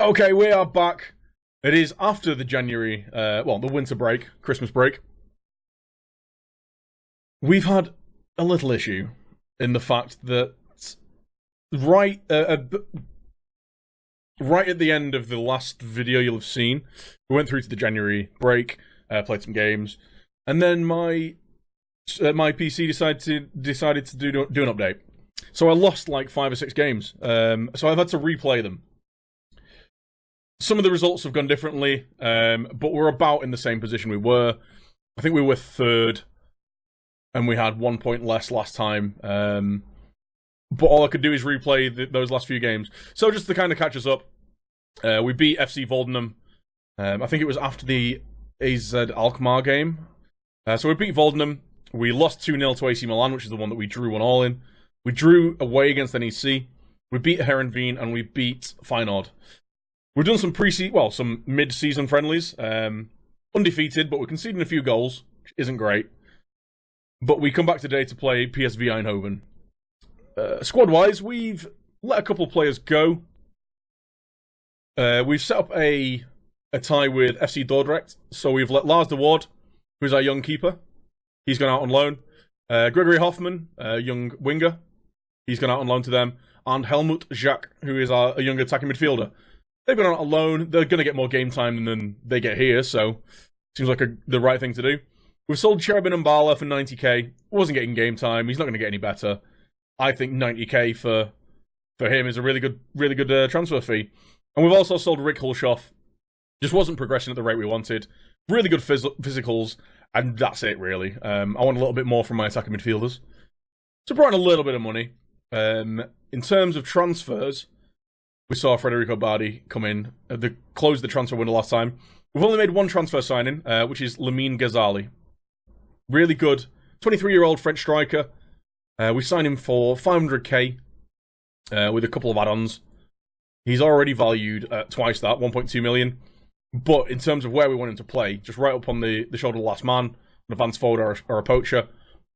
Okay, we are back. It is after the January, the winter break, Christmas break. We've had a little issue in the fact that right at the end of the last video you'll have seen, we went through to the January break, played some games, and then my PC decided to do an update. So I lost like 5 or 6 games. So I've had to replay them. Some of the results have gone differently, but we're about in the same position we were. I think we were 3rd, and we had 1 point less last time. But all I could do is replay those last few games. So just to kind of catch us up, we beat FC Voldenham. I think it was after the AZ Alkmaar game. So we beat Voldenham. We lost 2-0 to AC Milan, which is the one that we drew 1-1 in. We drew away against NEC. We beat Heerenveen, and we beat Feyenoord. We've done some mid-season friendlies. Undefeated, but we're conceding a few goals, which isn't great. But we come back today to play PSV Eindhoven. Squad-wise, we've let a couple players go. We've set up a tie with FC Dordrecht. So we've let Lars de Waard, who's our young keeper, he's gone out on loan. Gregory Hoffman, young winger, he's gone out on loan to them. And Helmut Jacques, who is a young attacking midfielder. They've gone out on loan. They're going to get more game time than they get here, so seems like the right thing to do. We've sold Cherubin Mbala for 90k. Wasn't getting game time. He's not going to get any better. I think 90k for him is a really good transfer fee. And we've also sold Rick Hulshoff. Just wasn't progressing at the rate we wanted. Really good physicals, and that's it, really. I want a little bit more from my attacking midfielders. So brought in a little bit of money. In terms of transfers, we saw Federico Bardi come in. They closed the transfer window last time. We've only made one transfer signing, which is Lamine Ghazali. Really good 23-year-old French striker. We signed him for 500k with a couple of add-ons. He's already valued at twice that, 1.2 million. But in terms of where we want him to play, just right up on the shoulder of the last man, an advanced forward or a poacher,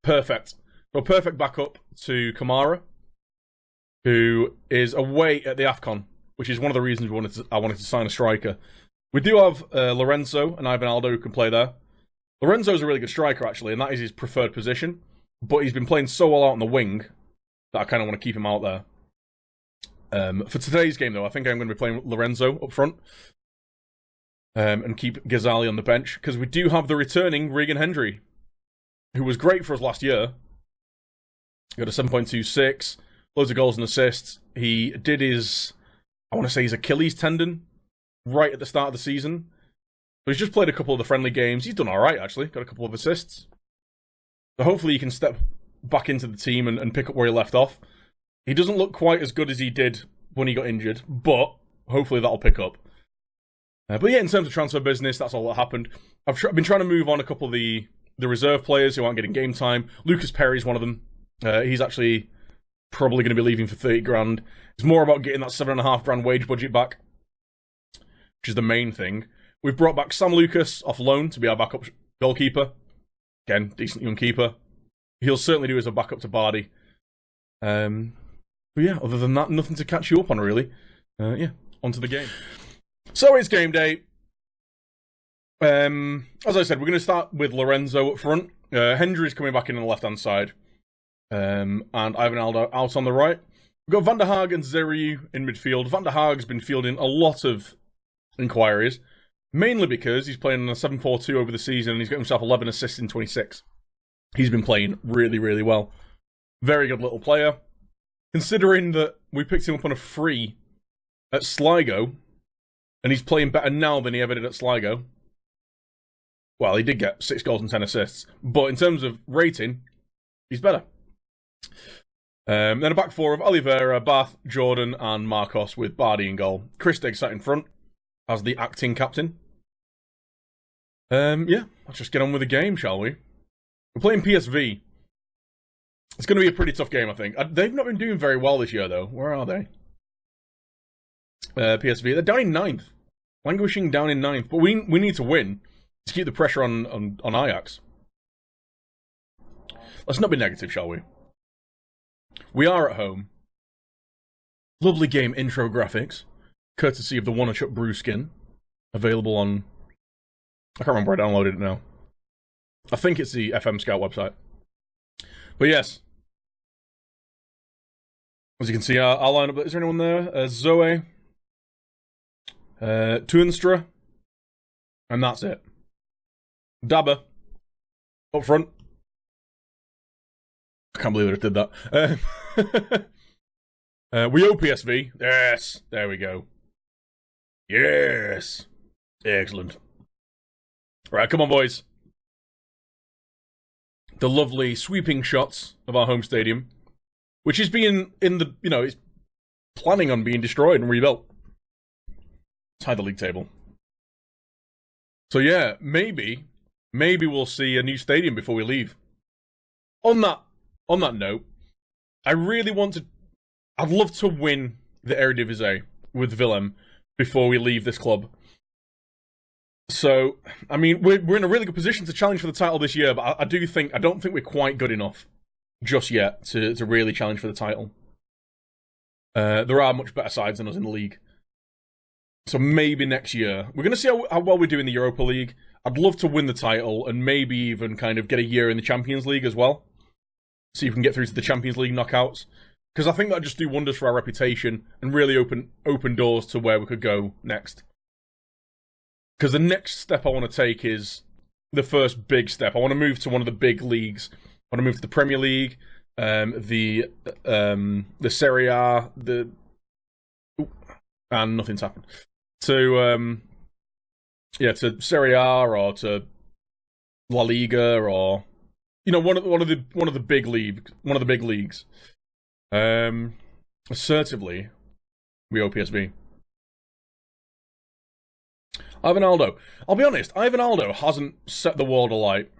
perfect. So perfect backup to Kamara, who is away at the AFCON, which is one of the reasons I wanted to sign a striker. We do have Lorenzo and Ivan Aldo who can play there. Lorenzo's a really good striker, actually, and that is his preferred position. But he's been playing so well out on the wing that I kind of want to keep him out there. For today's game, though, I think I'm going to be playing Lorenzo up front. And keep Ghazali on the bench, because we do have the returning Regan Hendry, who was great for us last year. Got a 7.26, loads of goals and assists. He did his Achilles tendon right at the start of the season. But he's just played a couple of the friendly games. He's done alright, actually. Got a couple of assists. So hopefully he can step back into the team and pick up where he left off. He doesn't look quite as good as he did when he got injured, but hopefully that'll pick up. But yeah, in terms of transfer business, that's all that happened. I've been trying to move on a couple of the reserve players who aren't getting game time. Lucas Perry's one of them. He's actually probably going to be leaving for 30 grand. It's more about getting that 7.5 grand wage budget back, which is the main thing. We've brought back Sam Lucas off loan to be our backup goalkeeper. Again, decent young keeper. He'll certainly do as a backup to Bardi. But yeah, other than that, nothing to catch you up on, really. Yeah, on to the game. So it's game day. As I said, we're going to start with Lorenzo up front. Hendry's coming back in on the left-hand side. And Ivan Aldo out on the right. We've got Van der Haag and Zeriu in midfield. Van der Haag's been fielding a lot of inquiries, mainly because he's playing on a 7-4-2 over the season and he's got himself 11 assists in 26. He's been playing really, really well. Very good little player. Considering that we picked him up on a free at Sligo, and he's playing better now than he ever did at Sligo. Well, he did get 6 goals and 10 assists, but in terms of rating, he's better. Then a back four of Oliveira, Bath, Jordan, and Marcos with Bardi in goal. Chris Diggs sat in front as the acting captain. Yeah, let's just get on with the game, shall we? We're playing PSV. It's going to be a pretty tough game, I think. They've not been doing very well this year, though. Where are they? PSV. They're down in 9th. Languishing down in 9th. But we need to win to keep the pressure on Ajax. Let's not be negative, shall we? We are at home. Lovely game intro graphics. courtesy of the Wanna Chuck Brew skin, available on... I can't remember where I downloaded it now. I think it's the FM Scout website. But yes. As you can see, our lineup, is there anyone there? Zoe, Toonstra, and that's it. Dabba, up front. I can't believe I did that. We owe PSV. Yes, there we go. Yes. Excellent. Right, come on, boys. The lovely sweeping shots of our home stadium, which is being it's planning on being destroyed and rebuilt. Let's hide the league table. So yeah, maybe we'll see a new stadium before we leave. On that note, I'd love to win the Eredivisie with Willem before we leave this club. So, I mean, we're in a really good position to challenge for the title this year, but I don't think we're quite good enough just yet to really challenge for the title. There are much better sides than us in the league. So maybe next year. We're going to see how well we do in the Europa League. I'd love to win the title and maybe even kind of get a year in the Champions League as well. See if we can get through to the Champions League knockouts. Because I think that'd just do wonders for our reputation and really open doors to where we could go next. Because the next step I want to take is the first big step. I want to move to one of the big leagues. I want to move to the Premier League, the Serie A, and nothing's happened. To Serie A or to La Liga or one of the big leagues. Assertively, we owe PSV. Ivan Aldo. I'll be honest, Ivan Aldo hasn't set the world alight.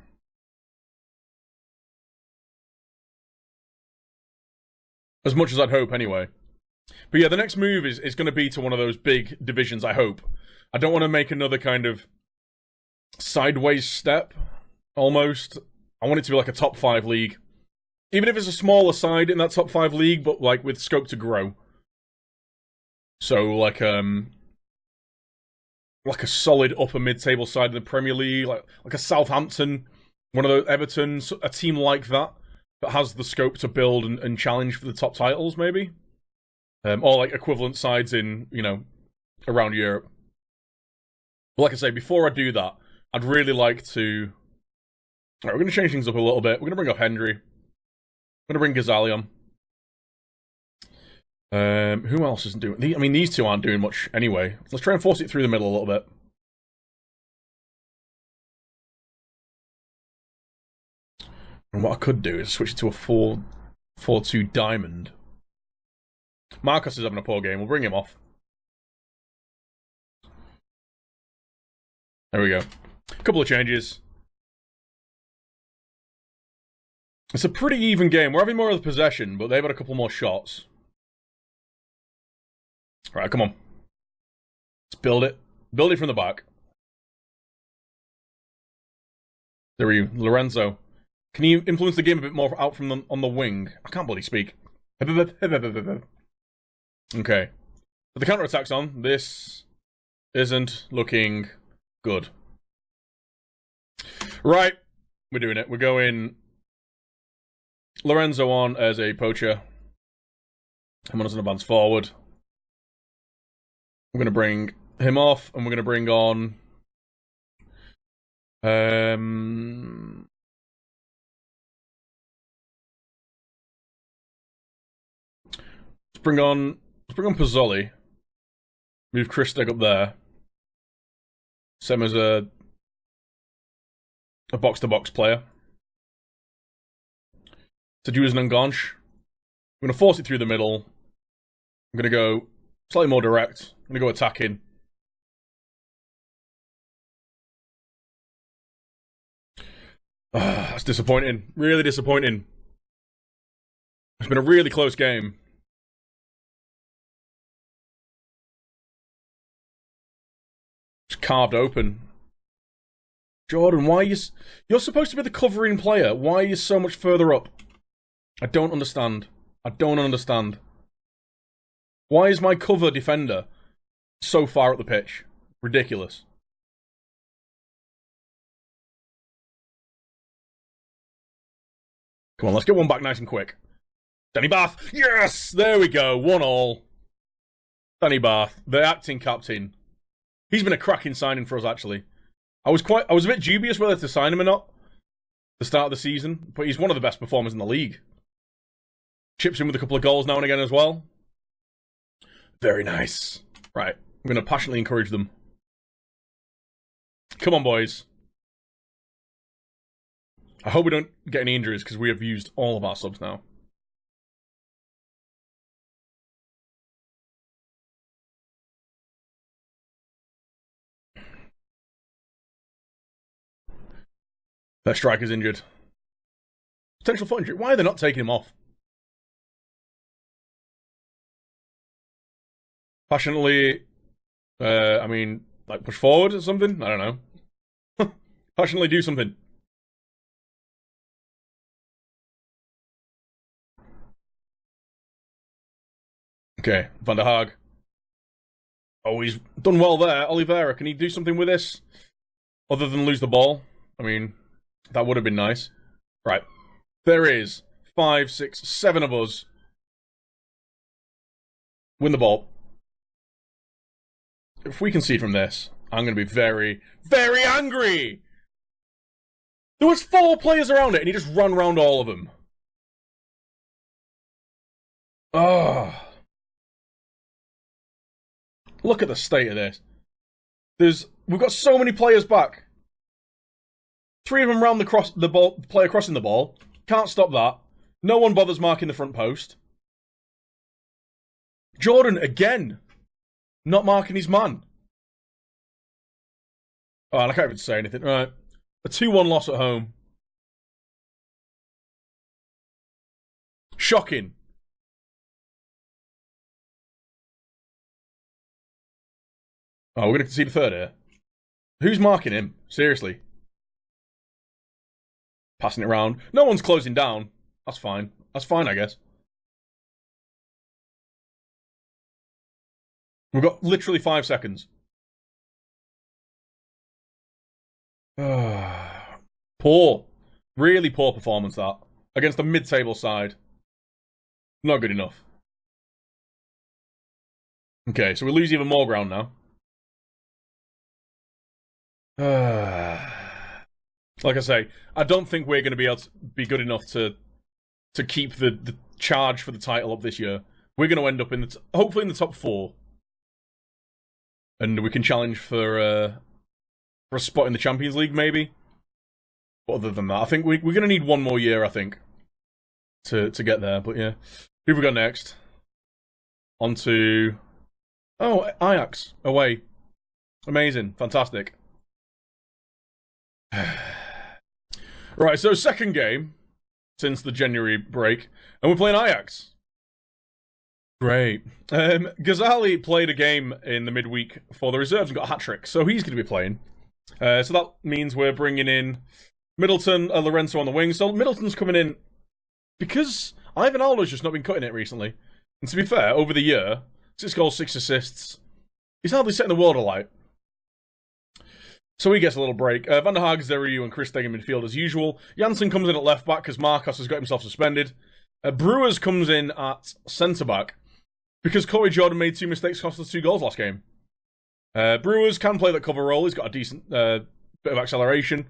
As much as I'd hope, anyway. But yeah, the next move is going to be to one of those big divisions, I hope. I don't want to make another kind of sideways step, almost. I want it to be like a top 5 league. Even if it's a smaller side in that top 5 league, but like with scope to grow. So like a solid upper mid-table side in the Premier League, like a Southampton, one of the Evertons, a team like that has the scope to build and challenge for the top titles, maybe. Or like equivalent sides in, around Europe. But like I say, before I do that, I'd really like to... Alright, we're going to change things up a little bit. We're going to bring up Hendry. I'm going to bring Ghazali on. Who else isn't doing... these two aren't doing much anyway. Let's try and force it through the middle a little bit. And what I could do is switch it to a 4-4-2 diamond. Marcus is having a poor game. We'll bring him off. There we go. A couple of changes. It's a pretty even game. We're having more of the possession, but they've had a couple more shots. Alright, come on. Let's build it. Build it from the back. There are you, Lorenzo. Can you influence the game a bit more out from on the wing? I can't bloody speak. Okay. But the counter-attack's on. This isn't looking good. Right. We're doing it. We're going Lorenzo on as a poacher. I'm on as an advance forward. We're going to bring him off, and we're going to bring on... Let's bring on Pozzoli. Move Christek up there. Same as a box-to-box player. To do as an Ngansh. I'm going to force it through the middle. I'm going to go slightly more direct. I'm going to go attacking. That's disappointing. Really disappointing. It's been a really close game. Just carved open. Jordan, why are you... You're supposed to be the covering player. Why are you so much further up? I don't understand. I don't understand. Why is my cover defender so far up the pitch. Ridiculous. Come on, let's get one back nice and quick. Danny Bath. Yes! There we go. 1-1. Danny Bath, the acting captain. He's been a cracking signing for us, actually. I was a bit dubious whether to sign him or not. The start of the season, but he's one of the best performers in the league. Chips in with a couple of goals now and again as well. Very nice. Right, I'm going to passionately encourage them. Come on, boys. I hope we don't get any injuries because we have used all of our subs now. Their striker's injured. Potential foot injury. Why are they not taking him off? Passionately, I mean, like push forward or something? I don't know. Passionately do something. Okay, Van der Haag. Oh, he's done well there. Oliveira, can he do something with this? Other than lose the ball? I mean, that would have been nice. Right. There is 5, 6, 7 of us. Win the ball. If we concede from this, I'm going to be very, very angry! There was 4 players around it, and he just ran around all of them. Oh. Look at the state of this. We've got so many players back. 3 of them round the player crossing the ball. Can't stop that. No one bothers marking the front post. Jordan, again, not marking his man. Oh, and I can't even say anything. Right. A 2-1 loss at home. Shocking. Oh, we're going to concede a third here. Who's marking him? Seriously. Passing it around. No one's closing down. That's fine. That's fine, I guess. We've got literally 5 seconds. Poor. Really poor performance, that. Against the mid-table side. Not good enough. Okay, so we lose even more ground now. Like I say, I don't think we're going to be able to be good enough to keep the charge for the title up this year. We're going to end up in hopefully in the top 4, and we can challenge for a spot in the Champions League, maybe. But other than that, I think we're going to need 1 more year, I think, to get there. But yeah, who have we got next? On to Ajax away. Amazing, fantastic. Right, so second game since the January break, and we're playing Ajax. Great. Ghazali played a game in the midweek for the reserves and got a hat-trick, so he's going to be playing. So that means we're bringing in Middleton, Lorenzo on the wing. So Middleton's coming in because Ivan Aldo's just not been cutting it recently. And to be fair, over the year, 6 goals, 6 assists, he's hardly setting the world alight. So he gets a little break. Van der Haag, Zeru, and Chris Stegen in midfield as usual. Janssen comes in at left back because Marcos has got himself suspended. Brewers comes in at centre back because Corey Jordan made 2 mistakes, cost us 2 goals last game. Brewers can play that cover role. He's got a decent bit of acceleration,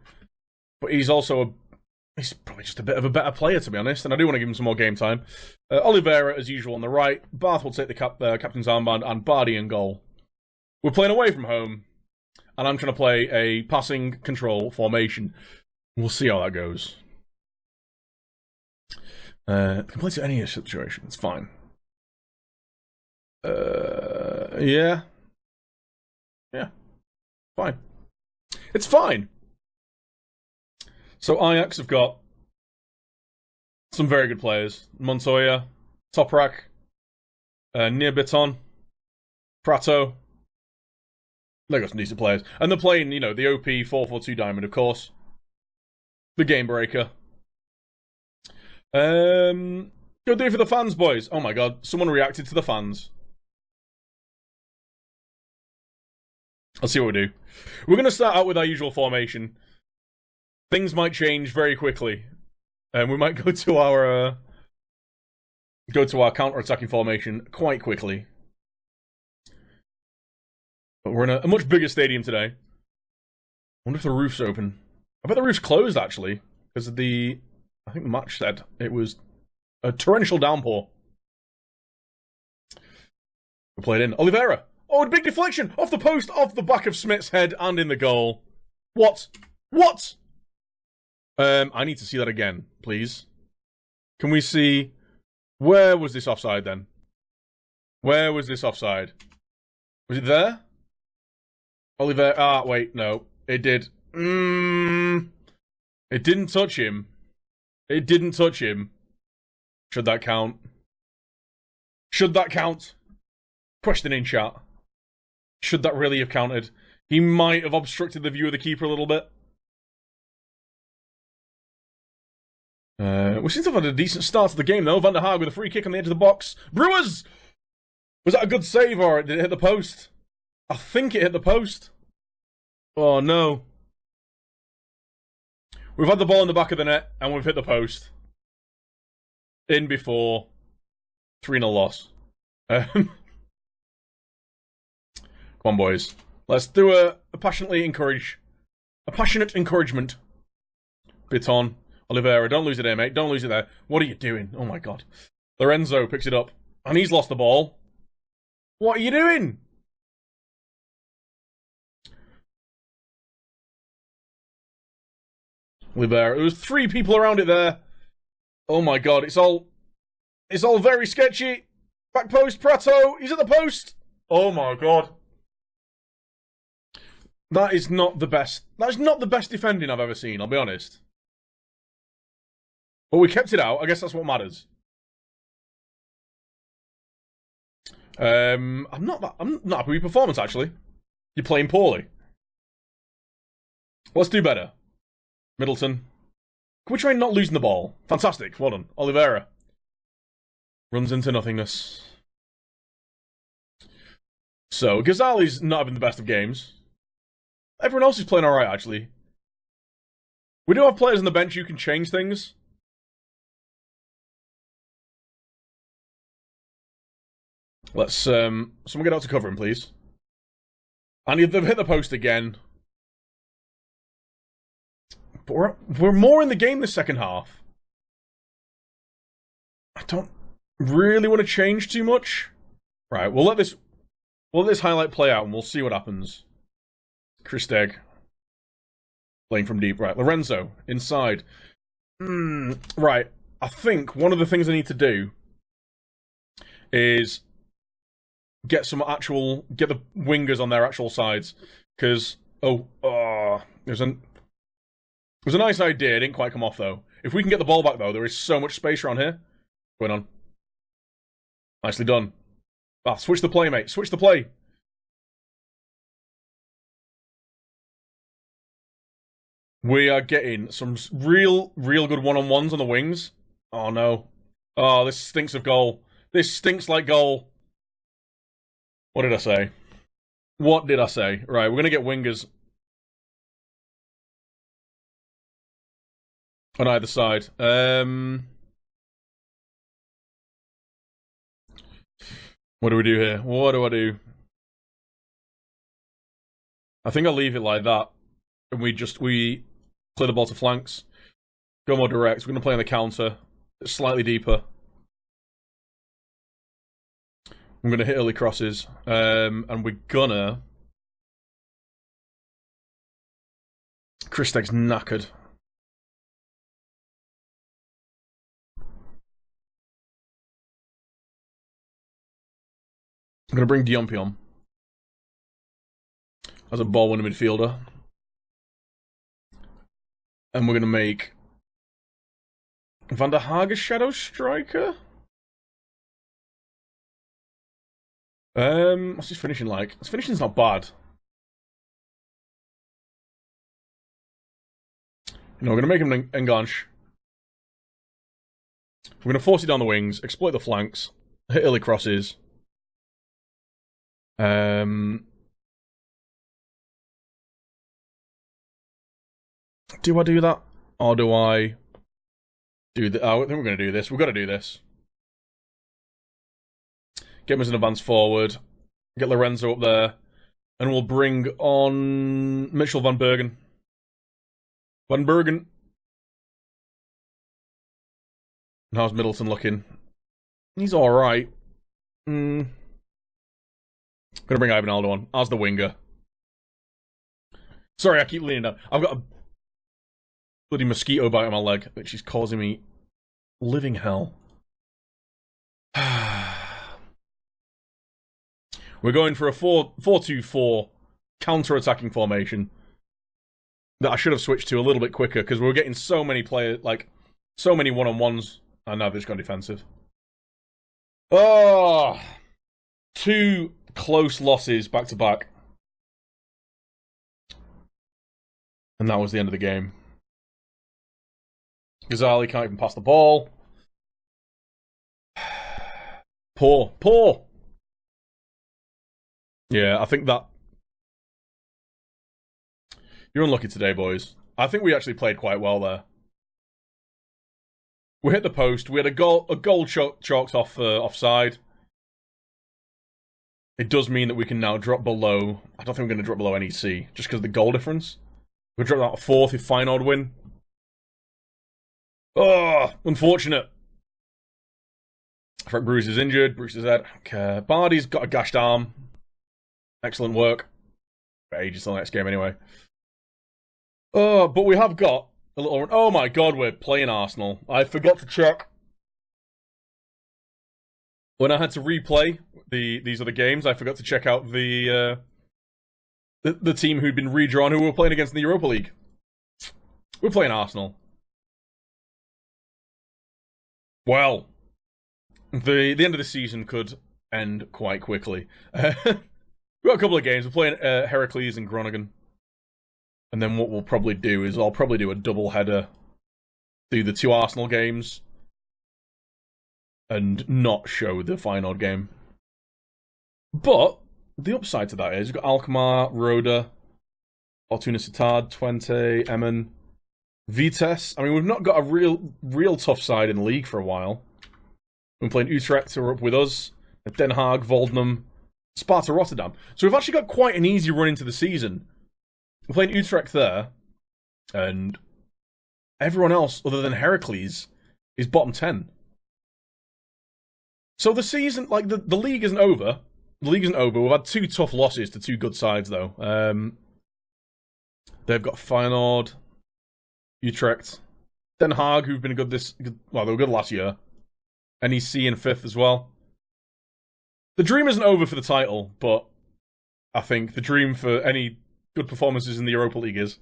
but he's probably just a bit of a better player, to be honest. And I do want to give him some more game time. Oliveira, as usual, on the right. Bath will take the captain's armband, and Bardi in goal. We're playing away from home. And I'm trying to play a passing control formation. We'll see how that goes. Can play to any situation. It's fine. Yeah. Yeah. Fine. It's fine. So Ajax have got some very good players. Montoya, Toprak, Nirbiton, Prato. They've got some decent players. And they're playing, the OP 4-4-2 diamond, of course. The game breaker. Go do it for the fans, boys. Oh my god, someone reacted to the fans. Let's see what we do. We're going to start out with our usual formation. Things might change very quickly. And we might go to our counter-attacking formation quite quickly. But we're in a much bigger stadium today. I wonder if the roof's open. I bet the roof's closed, actually. Because of I think the match said it was a torrential downpour. We played in. Oliveira! Oh, a big deflection! Off the post, off the back of Smith's head, and in the goal. What? What? I need to see that again, please. Can we see... Where was this offside, then? Where was this offside? Was it there? Oliveira... Ah, wait, no. It did. It didn't touch him. It didn't touch him. Should that count? Should that count? Question in chat. Should that really have counted? He might have obstructed the view of the keeper a little bit. We seem to have had a decent start to the game, though. Van der Haag with a free kick on the edge of the box. Brewers! Was that a good save, or did it hit the post? I think it hit the post. Oh, no. We've had the ball in the back of the net, and we've hit the post. In before. 3-0 loss. Come on, boys. Let's do a passionate encouragement. Bit on. Oliveira, don't lose it there, mate. Don't lose it there. What are you doing? Oh, my God. Lorenzo picks it up. And he's lost the ball. What are you doing? Oliveira. There was 3 people around it there. Oh, my God. It's all very sketchy. Back post, Prato. He's at the post. Oh, my God. That is not the best. That's not the best defending I've ever seen, I'll be honest. But we kept it out. I guess that's what matters. I'm not happy with performance, actually. You're playing poorly. Let's do better. Middleton. Can we try not losing the ball? Fantastic. Well done. Oliveira. Runs into nothingness. So, Ghazali's not having the best of games. Everyone else is playing alright, actually. We do have players on the bench who can change things. Let's, someone get out to cover him, please. And they've hit the post again. But we're more in the game this second half. I don't really want to change too much. Right, we'll let this highlight play out and we'll see what happens. Christeg. Playing from deep. Right, Lorenzo. Inside. Right, I think one of the things I need to do is get the wingers on their actual sides. Because, it was a nice idea. It didn't quite come off, though. If we can get the ball back, though, there is so much space around here. Going on. Nicely done. Ah, switch the play, mate. Switch the play. We are getting some real good one-on-ones on the wings. Oh, no. Oh, this stinks of goal. This stinks like goal. What did I say? What did I say? Right, we're going to get wingers on either side. What do we do here? What do I do? I think I'll leave it like that. And we clear the ball to flanks. Go more direct. We're going to play on the counter. It's slightly deeper. I'm going to hit early crosses. And we're gonna... Christek's knackered. I'm going to bring Diompi on as a ball-winning midfielder. And we're going to make Van der Haag a shadow striker? What's his finishing like? His finishing's not bad. No, we're going to make him Enganche. We're going to force it down the wings, exploit the flanks, hit early crosses. Do I do that? Or do I do the... Oh, I think we're going to do this. We've got to do this. Get him as an advance forward. Get Lorenzo up there. And we'll bring on Mitchell Van Bergen. Van Bergen. How's Middleton looking? He's alright. Gonna bring Ivanaldo on as the winger. Sorry, I keep leaning down. I've got a bloody mosquito bite on my leg, which is causing me living hell. We're going for a 4-2-4 counter-attacking formation that I should have switched to a little bit quicker because we were getting so many players, like, so many one-on-ones, and now they've just gone defensive. Oh! 2 close losses back-to-back. And that was the end of the game. Ghazali can't even pass the ball. Poor. Yeah, I think that... You're unlucky today, boys. I think we actually played quite well there. We hit the post. We had a goal chalked off offside. It does mean that we can now drop below... I don't think we're going to drop below NEC, just because of the goal difference. We'll drop that 4th if Feyenoord win. Oh, unfortunate. Frank Bruce is injured. Bruce is dead. Okay. Bardi's got a gashed arm. Excellent work. Ages till the next game anyway. Oh, but we have got a little... Oh my god, we're playing Arsenal. I forgot to check. When I had to replay these other games, I forgot to check out the team who'd been redrawn, who we were playing against in the Europa League. We're playing Arsenal. Well, the end of the season could end quite quickly. We've got a couple of games. We're playing Heracles and Groningen. And then what we'll probably do is I'll probably do a double header. Do the 2 Arsenal games. And not show the Feyenoord game. But the upside to that is we've got Alkmaar, Roda, Fortuna Sittard, Twente, Emmen, Vitesse. I mean, we've not got a real tough side in the league for a while. We're playing Utrecht, who are up with us. Den Haag, Volendam, Sparta Rotterdam. So we've actually got quite an easy run into the season. We're playing Utrecht there, and everyone else other than Heracles is bottom 10. So the season, like, the league isn't over. The league isn't over. We've had 2 tough losses to 2 good sides, though. They've got Feyenoord, Utrecht, Den Haag, who've been good well, they were good last year. NEC in 5th as well. The dream isn't over for the title, but I think the dream for any good performances in the Europa League is.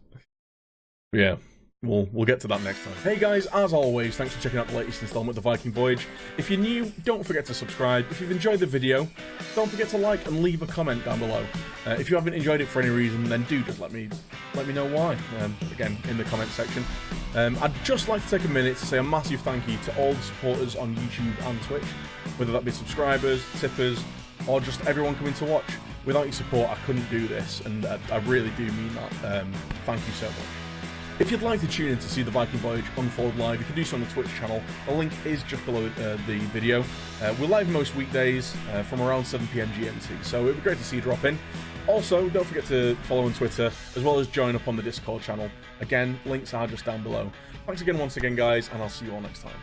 Yeah, we'll get to that next time. Hey guys, as always, thanks for checking out the latest installment of the Viking Voyage. If you're new, don't forget to subscribe. If you've enjoyed the video, don't forget to like and leave a comment down below. If you haven't enjoyed it for any reason, then do just let me know why. Again, in the comment section. I'd just like to take a minute to say a massive thank you to all the supporters on YouTube and Twitch, whether that be subscribers, tippers, or just everyone coming to watch. Without your support, I couldn't do this, and I really do mean that. Thank you so much. If you'd like to tune in to see the Viking Voyage unfold live, you can do so on the Twitch channel. The link is just below the video. We're live most weekdays from around 7 PM GMT, so it'd be great to see you drop in. Also, don't forget to follow on Twitter, as well as join up on the Discord channel. Again, links are just down below. Thanks again once again, guys, and I'll see you all next time.